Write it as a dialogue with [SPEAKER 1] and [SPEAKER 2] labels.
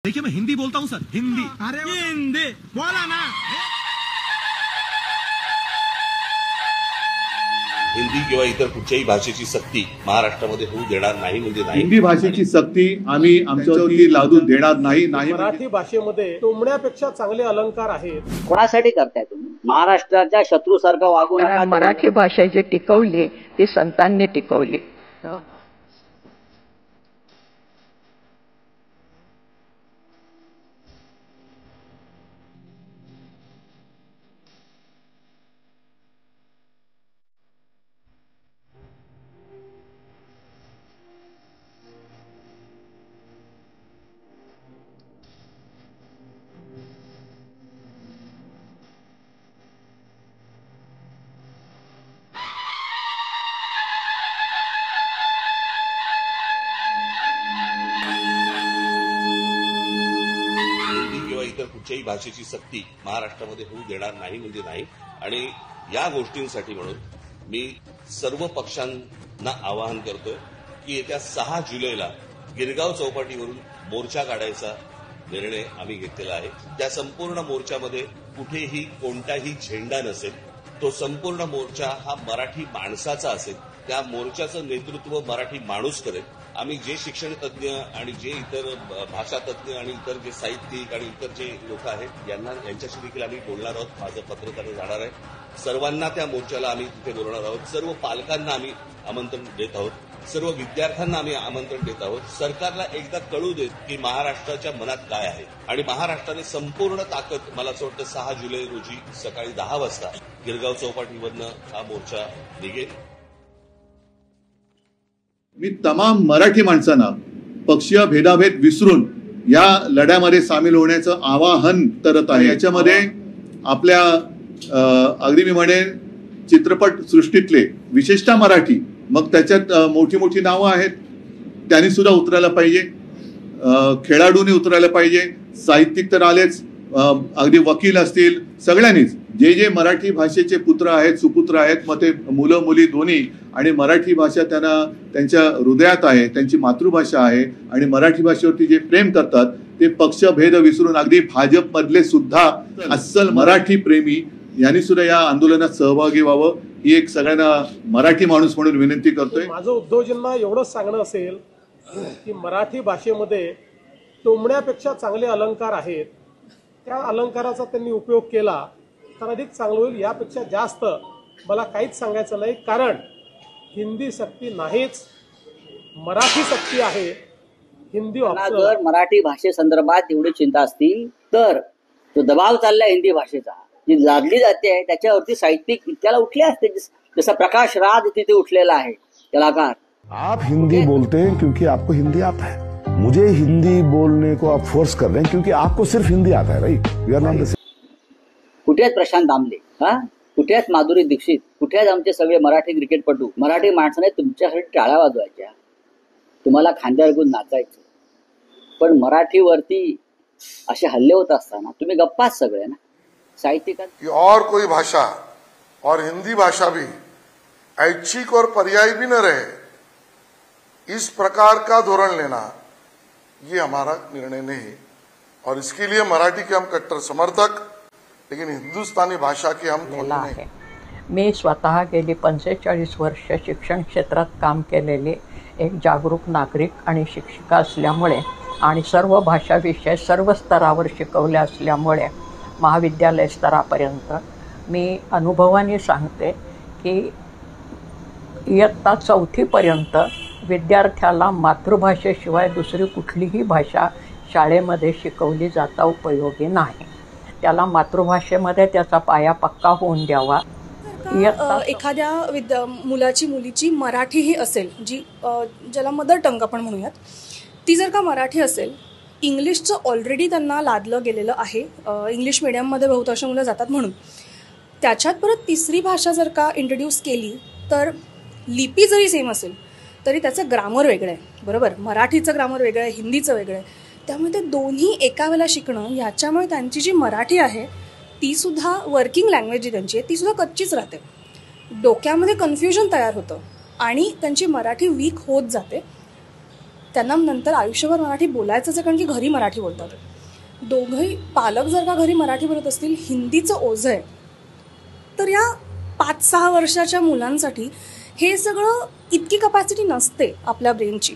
[SPEAKER 1] देखिए मैं हिंदी बोलता हूँ सर, हिंदी।
[SPEAKER 2] अरे हिंदी बोला ना।
[SPEAKER 3] हिंदी किंवा इतर कुठच्याही भाषेची सक्ती महाराष्ट्रामध्ये होऊ देणार नाही म्हणजे नाही।
[SPEAKER 4] हिंदी भाषेची सक्ती आम्ही आमच्यावरती लादू देणार नाही।
[SPEAKER 5] मराठी भाषेमध्ये टोमण्यापेक्षा चांगले अलंकार आहेत।
[SPEAKER 6] कोणासाठी करताय तुम्ही? महाराष्ट्राच्या शत्रूसारखं वागू नका।
[SPEAKER 7] मराठी भाषा जे टिकवली ती संतांनी टिकवली।
[SPEAKER 3] इतर कुठच्याही भाषेची सक्ती महाराष्ट्रामध्ये होऊ देणार नाही म्हणजे नाही। आणि या गोष्टींसाठी म्हणून मी सर्व पक्षांना आवाहन करतोय की येत्या 6 जुलैला गिरगाव चौपाटीवरून मोर्चा काढायचा निर्णय आम्ही घेतलेला आहे। त्या संपूर्ण मोर्चामध्ये कुठेही कोणताही झेंडा नसेल। तो संपूर्ण मोर्चा हा मराठी माणसाचा असेल। त्या मोर्चाचं नेतृत्व मराठी माणूस करेल। आम्ही जे शिक्षण तज्ज्ञ आणि जे इतर भाषा तज्ज्ञ आणि इतर जे साहित्यिक आणि इतर जे लोक आहेत यांच्याशी देखील आम्ही बोलणार आहोत। माझं पत्रकार जाणार आहे। सर्वांना त्या मोर्चाला आम्ही तिथे बोलवणार आहोत। सर्व पालकांना आम्ही आमंत्रण देत आहोत। सर्व विद्यार्थ्यांना आम्ही आमंत्रण देत आहोत। सरकारला एकदा कळू देत की महाराष्ट्राच्या मनात काय आहे आणि महाराष्ट्राने संपूर्ण ताकद मला असं वाटतं 6 जुलै रोजी सकाळी 10 वाजता गिरगाव चौपाटीवरनं हा मोर्चा निघेल।
[SPEAKER 4] मी तमाम मराठी माणसांना पक्षीय भेदाभेद विसरून या लढ्यामध्ये सामील होण्याचं आवाहन करत आहे। याच्यामध्ये आपल्या अगदी मी म्हणेन चित्रपट सृष्टीतले विशेषतः मराठी, मग त्याच्यात मोठी मोठी नावं आहेत, त्यांनी सुद्धा उतरायला पाहिजे। खेळाडूंनी उतरायला पाहिजे। साहित्यिक तर आलेच, अगदी वकील असतील, सगळ्यांनीच जे जे मराठी भाषेचे पुत्र आहेत, सुपुत्र आहेत, मग ते मुलं मुली दोन्ही, आणि मराठी भाषा त्यांना त्यांच्या हृदयात आहे, त्यांची मातृभाषा आहे आणि मराठी भाषेवरती जे प्रेम करतात ते पक्षभेद विसरून अगदी भाजपमधले सुद्धा अस्सल मराठी प्रेमी यांनी सुद्धा या आंदोलनात सहभागी व्हावं ही एक सगळ्यांना मराठी माणूस म्हणून विनंती करतोय।
[SPEAKER 5] माझं उद्धवजींना एवढंच सांगणं असेल की मराठी भाषेमध्ये टोमण्यापेक्षा चांगले अलंकार आहेत। त्या अलंकाराचा त्यांनी उपयोग केला तर अधिक चांगलं होईल। यापेक्षा जास्त मला काहीच सांगायचं नाही, कारण हिंदी सक्ती नाहीच, मराठी सक्ती आहे। हिंदी
[SPEAKER 6] जर मराठी भाषेसंदर्भात एवढी चिंता असती तर जो दबाव चाललाय हिंदी भाषेचा, जी लादली जाते त्याच्यावरती साहित्यिक त्याला उठले असते। जसा प्रकाश राज तिथे उठलेला आहे कलाकार।
[SPEAKER 8] आप हिंदी बोलते हैं क्योंकि आपको हिंदी आता है। मुझे हिंदी बोलने को आप फोर्स कर रहे हैं क्योंकि आपको सिर्फ हिंदी आता है। Right, we are not the same.
[SPEAKER 6] कुठे आहेत प्रशांत दामले, कुठे आहेत माधुरी दीक्षित, कुठे आहेत आमचे सगळे मराठी क्रिकेटपटू? मराठी माणसाने तुमच्यासाठी टाळ्या वाजवायच्या, तुम्हाला खांद्यावर घेऊन नाचायचं, पण मराठीवरती असे हल्ले होत असताना तुम्ही गप्पाच सगळे ना साहित्यिकांत।
[SPEAKER 9] और कोई भाषा और हिंदी भाषा भी ऐच्छिक और पर्यायी भी न रहे, इस प्रकार का धोरण लेना ये हमारा निर्णय नहीं, और इसके लिए मराठी के हम कट्टर समर्थक, लेकिन हिंदुस्तानी भाषा की हम नहीं।
[SPEAKER 7] मी स्वतः गेली 45 वर्ष शिक्षण क्षेत्रात काम केलेले एक जागरूक नागरिक आणि शिक्षिका असल्यामुळे आणि सर्व भाषा विषय सर्व स्तरावर शिकवले असल्यामुळे महाविद्यालय स्तरापर्यंत मी अनुभवाने सांगते की इयत्ता 4थीपर्यंत विद्यार्थ्याला मातृभाषेशिवाय दुसरी कुठलीही भाषा शाळेमध्ये शिकवली जाता उपयोगी नाही। त्याला मातृभाषेमध्ये त्याचा पाया पक्का होऊन द्यावा।
[SPEAKER 10] एखाद्या मुलाची मुलीची मराठी ही असेल, जी ज्याला मदर टंग आपण म्हणूयात, ती जर का मराठी असेल, इंग्लिशचं ऑलरेडी त्यांना लादलं गेलेलं आहे, इंग्लिश मिडियममध्ये बहुतांश मुलं जातात म्हणून, त्याच्यात परत तिसरी भाषा जर का इंट्रोड्यूस केली तर लिपी जरी सेम असेल तरी त्याचं ग्रामर वेगळं आहे, बरोबर? मराठीचं ग्रामर वेगळं आहे, हिंदीचं वेगळं आहे। त्यामुळे ते दोन्ही एका वेळेला शिकणं, याच्यामुळे त्यांची जी मराठी आहे ती सुद्धा वर्किंग लँग्वेज जी त्यांची आहे ती सुद्धा कच्चीच राहते। डोक्यामध्ये कन्फ्युजन तयार होतं आणि त्यांची मराठी वीक होत जाते। त्यांना नंतर आयुष्यभर मराठी बोलायचंच आहे, कारण की घरी मराठी बोलतात. दोघंही पालक जर का घरी मराठी बोलत असतील, हिंदीचं ओझं आहे, तर या 5-6 वर्षाच्या मुलांसाठी हे सगळं इतकी कपॅसिटी नसते आपल्या ब्रेनची.